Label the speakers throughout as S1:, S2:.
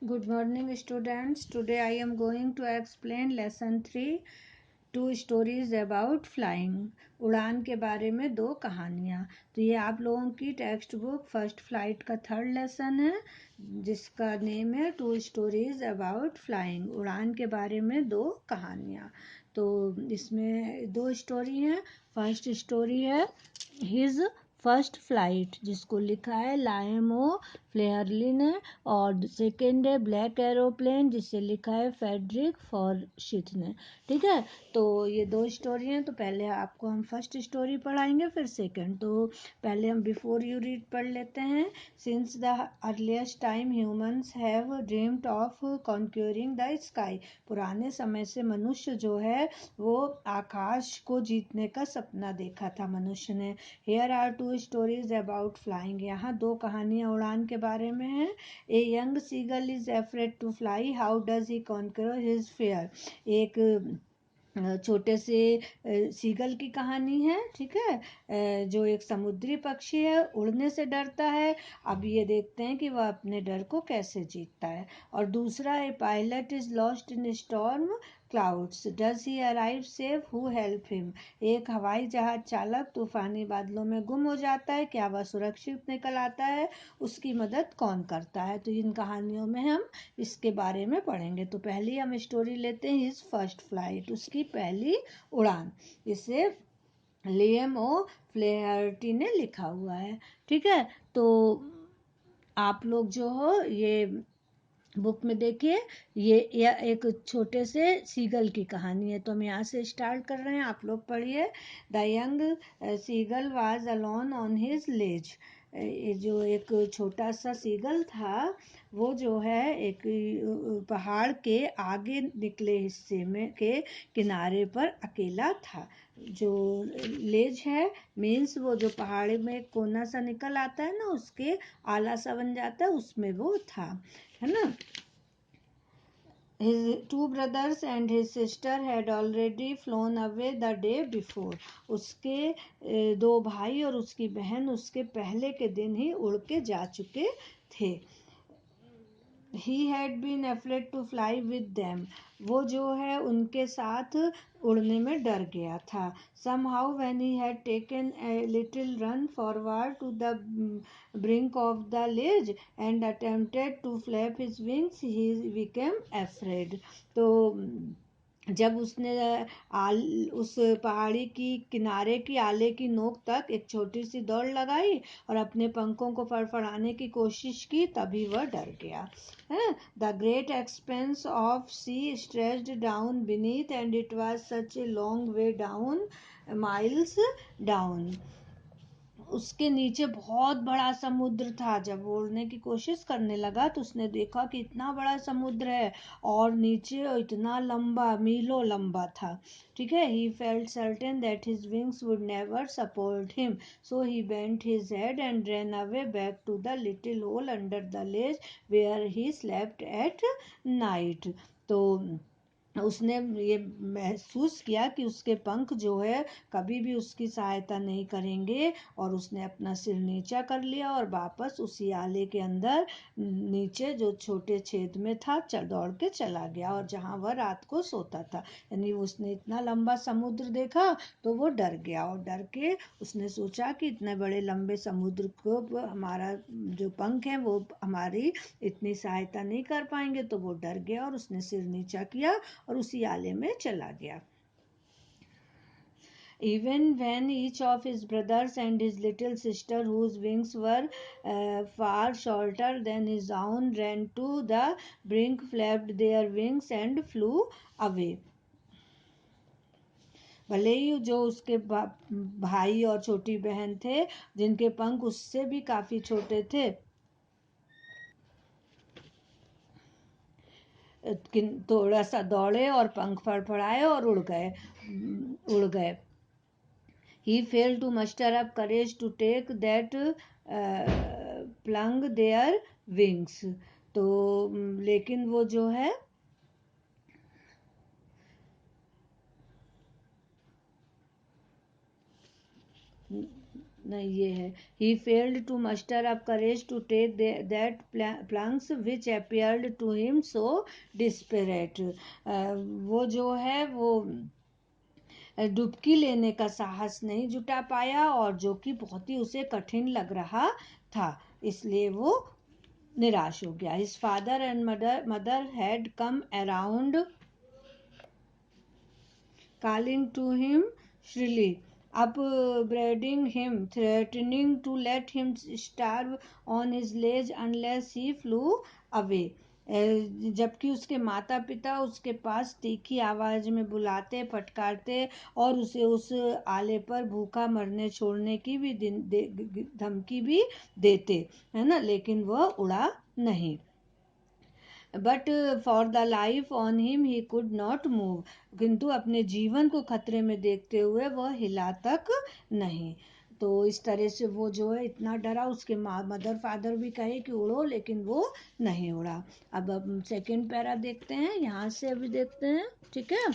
S1: Good morning, students. Today I am going to explain lesson 3, two stories about flying. उड़ान के बारे में दो कहानियाँ। तो ये आप लोगों की टेक्स्ट बुक फर्स्ट फ्लाइट का थर्ड लेसन है, जिसका नेम है टू स्टोरीज अबाउट फ्लाइंग। उड़ान के बारे में दो कहानियाँ। तो इसमें दो स्टोरी हैं। फर्स्ट स्टोरी है हिज फर्स्ट फ्लाइट, जिसको लिखा है लायमो फ्लेयरली ने, और सेकेंड है ब्लैक एरोप्लेन, जिसे लिखा है फेडरिक फॉरशिथ ने। ठीक है, तो ये दो स्टोरी हैं। तो पहले आपको हम फर्स्ट स्टोरी पढ़ाएंगे, फिर सेकंड। तो पहले हम बिफोर यू रीड पढ़ लेते हैं। Since the earliest time humans have dreamed of conquering the sky. पुराने समय से मनुष्य जो है वो आकाश को जीतने का सपना देखा था मनुष्य ने। Here are two stories about flying. यहाँ दो कहानियाँ उड़ान के बारे में हैं। A young seagull is afraid to fly, how does he conquer his fear. एक छोटे से सीगल की कहानी है। ठीक है, जो एक समुद्री पक्षी है, उड़ने से डरता है। अब ये देखते हैं कि वह अपने डर को कैसे जीतता है। और दूसरा, a pilot is lost in storm clouds, does he arrive safe, who help him. एक हवाई जहाज चालक तूफानी बादलों में गुम हो जाता है, क्या वह सुरक्षित निकल आता है, उसकी मदद कौन करता है। तो इन कहानियों में हम इसके बारे में पढ़ेंगे। तो पहली हम स्टोरी लेते हैं हिज फर्स्ट फ्लाइट, उसकी पहली उड़ान। इसे लियम ओ फ्लेहर्टी ने लिखा हुआ है। ठीक है, तो आप लोग जो हो ये बुक में देखिए, ये एक छोटे से सीगल की कहानी है। तो हम यहाँ से स्टार्ट कर रहे हैं, आप लोग पढ़िए। The young seagull was alone on his ledge. जो एक छोटा सा सीगल था, वो जो है एक पहाड़ के आगे निकले हिस्से में के किनारे पर अकेला था। जो लेज है मीन्स वो जो पहाड़ में एक कोना सा निकल आता है ना, उसके आला सा बन जाता है, उसमें वो था, है ना। His two brothers and his sister had already flown away the day before. उसके दो भाई और उसकी बहन उसके पहले के दिन ही उड़ के जा चुके थे। He had been afraid to fly with them. वो जो है उनके साथ उड़ने में डर गया था। Somehow when he had taken a little run forward to the brink of the ledge and attempted to flap his wings, he became afraid. तो जब उसने उस पहाड़ी की किनारे की आले की नोक तक एक छोटी सी दौड़ लगाई और अपने पंखों को फड़फड़ाने की कोशिश की, तभी वह डर गया। The great expanse of sea stretched down beneath and it was such a long way down, miles down. उसके नीचे बहुत बड़ा समुद्र था। जब वो उड़ने की कोशिश करने लगा तो उसने देखा कि इतना बड़ा समुद्र है और नीचे इतना लंबा, मीलों लंबा था। ठीक है, he felt certain that his wings would never support him, so he bent his head and ran away back to the little hole under the ledge where he slept at night. तो उसने ये महसूस किया कि उसके पंख जो है कभी भी उसकी सहायता नहीं करेंगे, और उसने अपना सिर नीचा कर लिया और वापस उसी आले के अंदर नीचे जो छोटे छेद में था दौड़ के चला गया, और जहाँ वह रात को सोता था। यानी उसने इतना लंबा समुद्र देखा तो वो डर गया, और डर के उसने सोचा कि इतने बड़े लंबे समुद्र को हमारा जो पंख है वो हमारी इतनी सहायता नहीं कर पाएंगे। तो वो डर गया और उसने सिर नीचा किया और उसी आले में चला गया। Even when each of his brothers and his little sister, whose wings were far shorter than his own, ran to the brink, flapped their wings and flew away. भले ही जो उसके भाई और छोटी बहन थे, जिनके पंख उससे भी काफी छोटे थे, थोड़ा सा दौड़े और पंख फड़फड़ाए और उड़ गए। He failed to muster up courage to take that plunge their wings. तो लेकिन वो जो है नहीं, ये है he failed to muster up courage to take that plunge which appeared to him so desperate. वो जो है वो डुबकी लेने का साहस नहीं जुटा पाया, और जो कि बहुत ही उसे कठिन लग रहा था, इसलिए वो निराश हो गया. His father and mother had come around calling to him shrilly, upbraiding him, threatening to let him starve on his ledge unless he flew away. जबकि उसके माता पिता उसके पास तीखी आवाज में बुलाते, फटकारते और उसे उस आले पर भूखा मरने छोड़ने की भी धमकी भी देते, है ना, लेकिन वह उड़ा नहीं. But for the life on him he could not move, किंतु अपने जीवन को खतरे में देखते हुए वह हिला तक नहीं. तो इस तरह से वो जो है इतना डरा, उसके मदर फादर भी कहे कि उड़ो, लेकिन वो नहीं उड़ा. अब सेकेंड पैरा देखते हैं, यहाँ से अभी देखते हैं, ठीक है.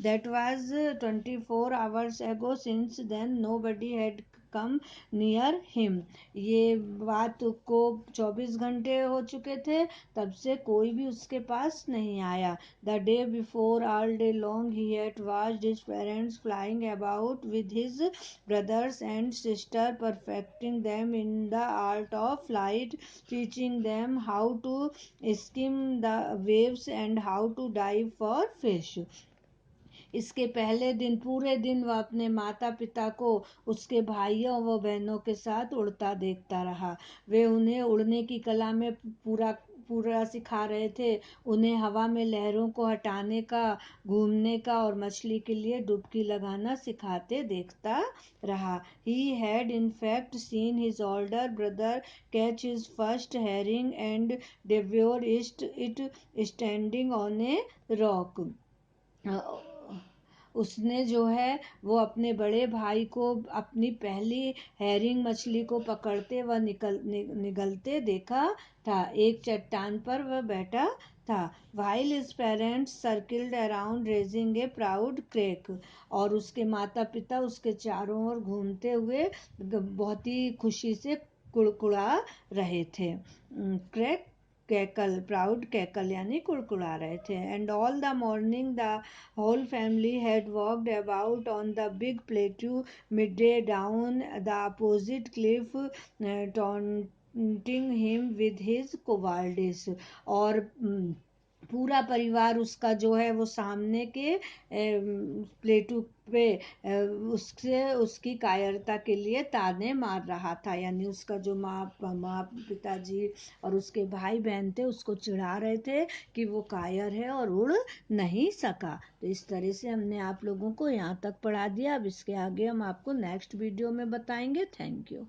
S1: That was 24 hours ago, since then nobody had come near him. ये बात को 24 घंटे हो चुके थे, तब से कोई भी उसके पास नहीं आया. The day before all day long he had watched his parents flying about with his brothers and sister, perfecting them in the art of flight, teaching them how to skim the waves and how to dive for fish. इसके पहले दिन पूरे दिन वह अपने माता पिता को उसके भाइयों व बहनों के साथ उड़ता देखता रहा. वे उन्हें उड़ने की कला में पूरा पूरा सिखा रहे थे, उन्हें हवा में लहरों को हटाने का, घूमने का और मछली के लिए डुबकी लगाना सिखाते देखता रहा. He had in fact seen his older brother catch his first herring and devour it standing on a rock. उसने जो है वो अपने बड़े भाई को अपनी पहली हैरिंग मछली को पकड़ते व निगलते देखा था, एक चट्टान पर वह बैठा था. while his parents circled around raising a proud crack, और उसके माता पिता उसके चारों ओर घूमते हुए बहुत ही खुशी से कुड़कुड़ा रहे थे. क्रैक कैकल, प्राउड कैकल यानी कुड़कुड़ा रहे थे. And all the morning the whole family had walked about on the big plateau midday down the opposite cliff, taunting him with his cowardice. और पूरा परिवार उसका जो है वो सामने के प्लेटू पे उससे उसकी कायरता के लिए ताने मार रहा था, यानी उसका जो माँ पिताजी और उसके भाई बहन थे उसको चिढ़ा रहे थे कि वो कायर है और उड़ नहीं सका. तो इस तरह से हमने आप लोगों को यहाँ तक पढ़ा दिया. अब इसके आगे हम आपको नेक्स्ट वीडियो में बताएंगे. Thank you.